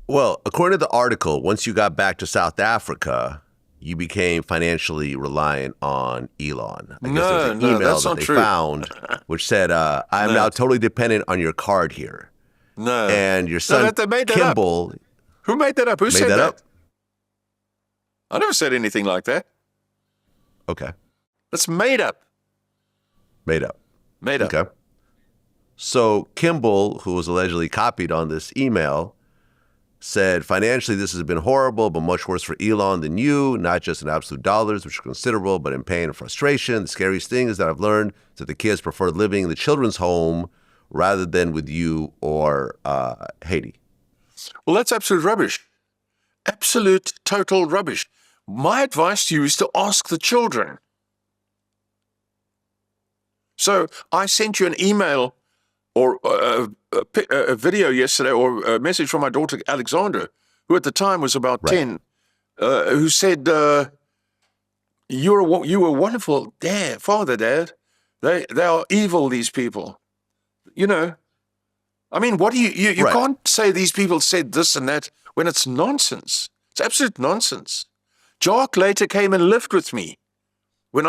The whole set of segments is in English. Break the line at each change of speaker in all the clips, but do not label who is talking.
Well, according to the article, once you got back to South Africa, you became financially reliant on Elon. I guess there was
No,
an
no,
email
that's
that
not
they
true.
found which said, I'm
No,
now totally dependent on your card here.
no,
And your
no.
son,
That they made that up.
Kimball,
Who made that up? Who
made
said
that up?
that? I never said anything like that.
Okay.
That's made up.
Made up.
Made up.
Okay. So Kimball, who was allegedly copied on this email, said, financially, this has been horrible, but much worse for Elon than you, not just in absolute dollars, which are considerable, but in pain and frustration. The scariest thing is that I've learned that the kids prefer living in the children's home rather than with you or Haiti.
Well, that's absolute rubbish. Absolute, total rubbish. My advice to you is to ask the children. So I sent you an email or a video yesterday or a message from my daughter, Alexandra, who at the time was about
Right.
10, who said, you were wonderful father, Dad. They are evil, these people. You know, I mean, what do you
Right.
can't say these people said this and that when it's nonsense. It's absolute nonsense. Jock later came and lived with me when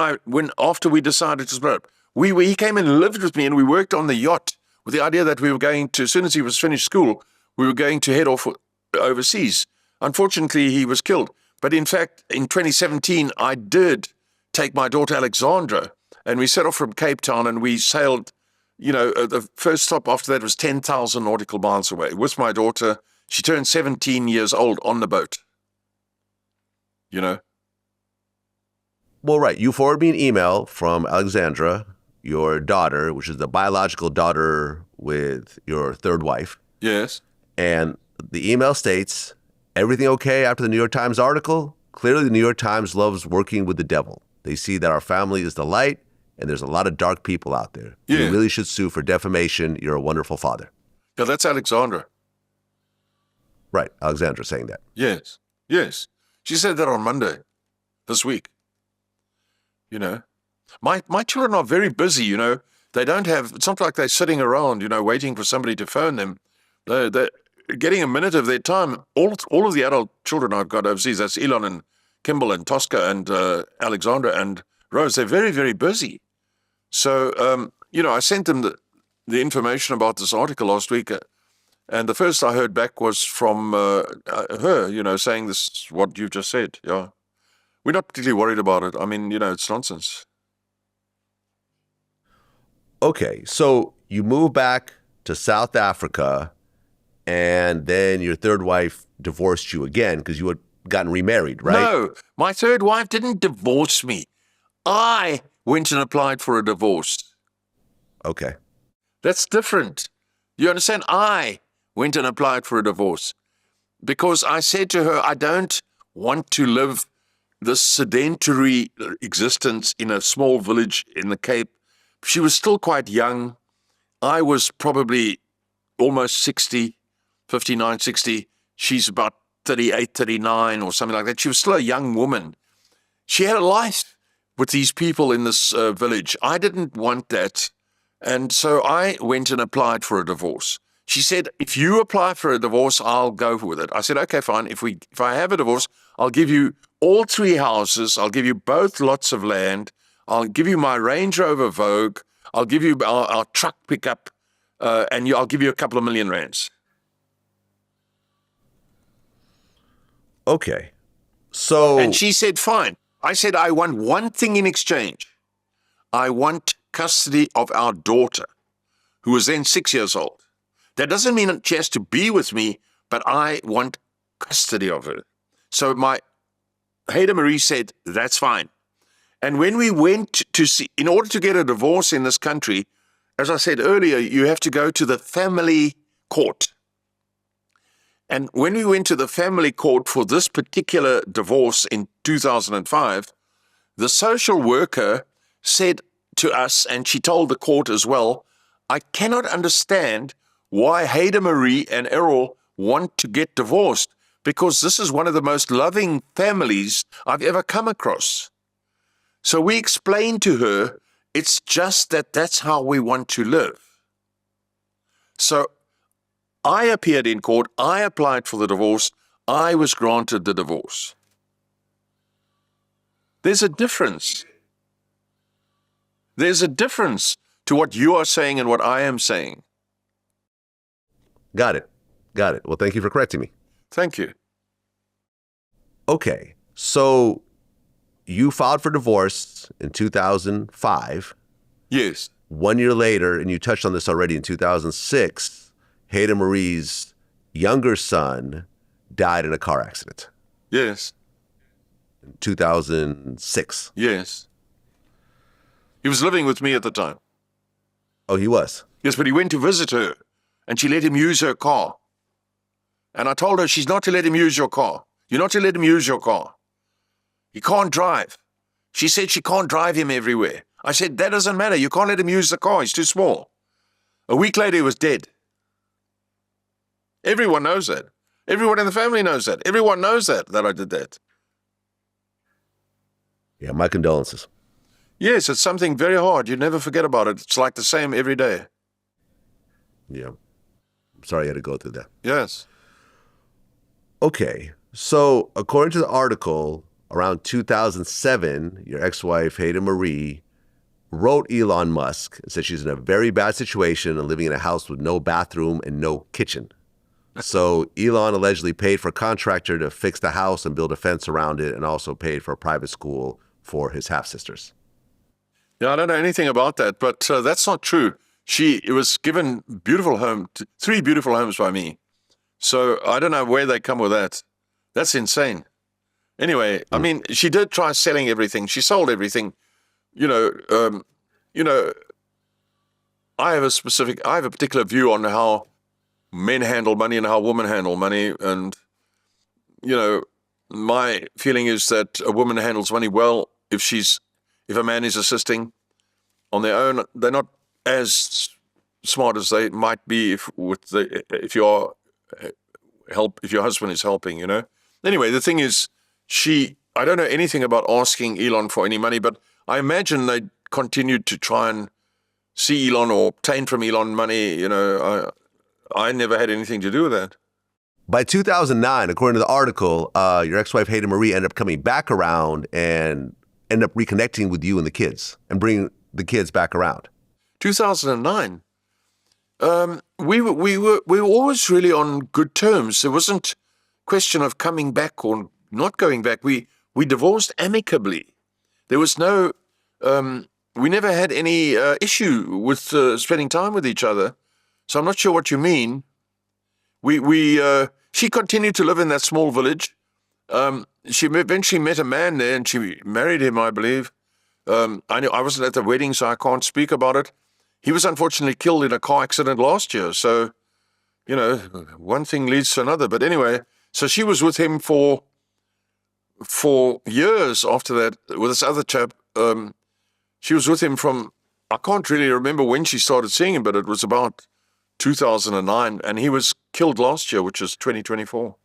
after we decided to split up. He came and lived with me, and we worked on the yacht with the idea that we were going to, as soon as he was finished school, we were going to head off overseas. Unfortunately, he was killed. But in fact, in 2017, I did take my daughter Alexandra, and we set off from Cape Town, and we sailed. The first stop after that was 10,000 nautical miles away with my daughter. She turned 17 years old on the boat.
Well, right. You forwarded me an email from Alexandra, your daughter, which is the biological daughter with your third wife.
Yes.
And the email states, everything okay after the New York Times article? Clearly, the New York Times loves working with the devil. They see that our family is the light, and there's a lot of dark people out there.
Yeah.
You really should sue for defamation. You're a wonderful father.
Yeah, that's Alexandra.
Right. Alexandra saying that.
Yes. Yes. She said that on Monday this week. My children are very busy, They don't have, it's not like they're sitting around, waiting for somebody to phone them. They're getting a minute of their time. All of the adult children I've got overseas, that's Elon and Kimball and Tosca and Alexandra and Rose, they're very, very busy. So, I sent them the information about this article last week, and the first I heard back was from her, saying this, what you've just said, yeah. We're not particularly worried about it. I mean, it's nonsense.
Okay. So you move back to South Africa, and then your third wife divorced you again because you had gotten remarried, right?
No, my third wife didn't divorce me. I went and applied for a divorce.
Okay.
That's different. You understand? I went and applied for a divorce because I said to her, I don't want to live this sedentary existence in a small village in the Cape. She was still quite young. I was probably almost 60, 59, 60. She's about 38, 39 or something like that. She was still a young woman. She had a life with these people in this village. I didn't want that. And so I went and applied for a divorce. She said, if you apply for a divorce, I'll go with it. I said, okay, fine. If I have a divorce, I'll give you all 3 houses. I'll give you both lots of land. I'll give you my Range Rover Vogue. I'll give you our truck pickup, and I'll give you a couple of million rands.
Okay. So.
And she said, fine. I said, I want one thing in exchange. I want custody of our daughter, who was then 6 years old. That doesn't mean she has to be with me, but I want custody of her. So my Heide-Mari said, that's fine. And when we went to see, in order to get a divorce in this country, as I said earlier, you have to go to the family court. And when we went to the family court for this particular divorce in 2005, the social worker said to us, and she told the court as well, I cannot understand why Heide-Mari and Errol want to get divorced, because this is one of the most loving families I've ever come across. So we explained to her, it's just that that's how we want to live. So I appeared in court. I applied for the divorce. I was granted the divorce. There's a difference. There's a difference to what you are saying and what I am saying.
Got it. Got it. Well, thank you for correcting me.
Thank you.
Okay, so you filed for divorce in 2005.
Yes.
1 year later, and you touched on this already, in 2006, Heide-Mari's younger son died in a car accident.
Yes.
In 2006.
Yes. He was living with me at the time.
Oh, he was?
Yes, but he went to visit her, and she let him use her car. And I told her she's not to let him use your car. You're not to let him use your car. He can't drive. She said she can't drive him everywhere. I said, that doesn't matter. You can't let him use the car. He's too small. A week later, he was dead. Everyone knows that. Everyone in the family knows that. Everyone knows that I did that.
Yeah, my condolences.
Yes, it's something very hard. You never forget about it. It's like the same every day.
Yeah. I'm sorry you had to go through that.
Yes.
Okay, so according to the article, around 2007, your ex-wife, Heide-Mari, wrote Elon Musk and said she's in a very bad situation and living in a house with no bathroom and no kitchen. So Elon allegedly paid for a contractor to fix the house and build a fence around it, and also paid for a private school for his half-sisters.
Yeah, I don't know anything about that, but that's not true. She was given three beautiful homes by me. So I don't know where they come with that. That's insane. Anyway, I mean, she did try selling everything. She sold everything. I have a particular view on how men handle money and how women handle money. And, my feeling is that a woman handles money well if a man is assisting on their own. They're not as smart as they might be if your husband is helping, Anyway, the thing is, I don't know anything about asking Elon for any money, but I imagine they continued to try and see Elon or obtain from Elon money. I never had anything to do with that.
By 2009, according to the article, your ex-wife Heide-Mari ended up coming back around and ended up reconnecting with you and the kids and bringing the kids back around.
2009. We were always really on good terms. There wasn't question of coming back or not going back. We divorced amicably. There was no. We never had any issue with spending time with each other. So I'm not sure what you mean. She continued to live in that small village. She eventually met a man there, and she married him, I believe. I wasn't at the wedding, so I can't speak about it. He was unfortunately killed in a car accident last year. So, one thing leads to another. But anyway, so she was with him for years after that with this other chap. She was with him I can't really remember when she started seeing him, but it was about 2009. And he was killed last year, which is 2024.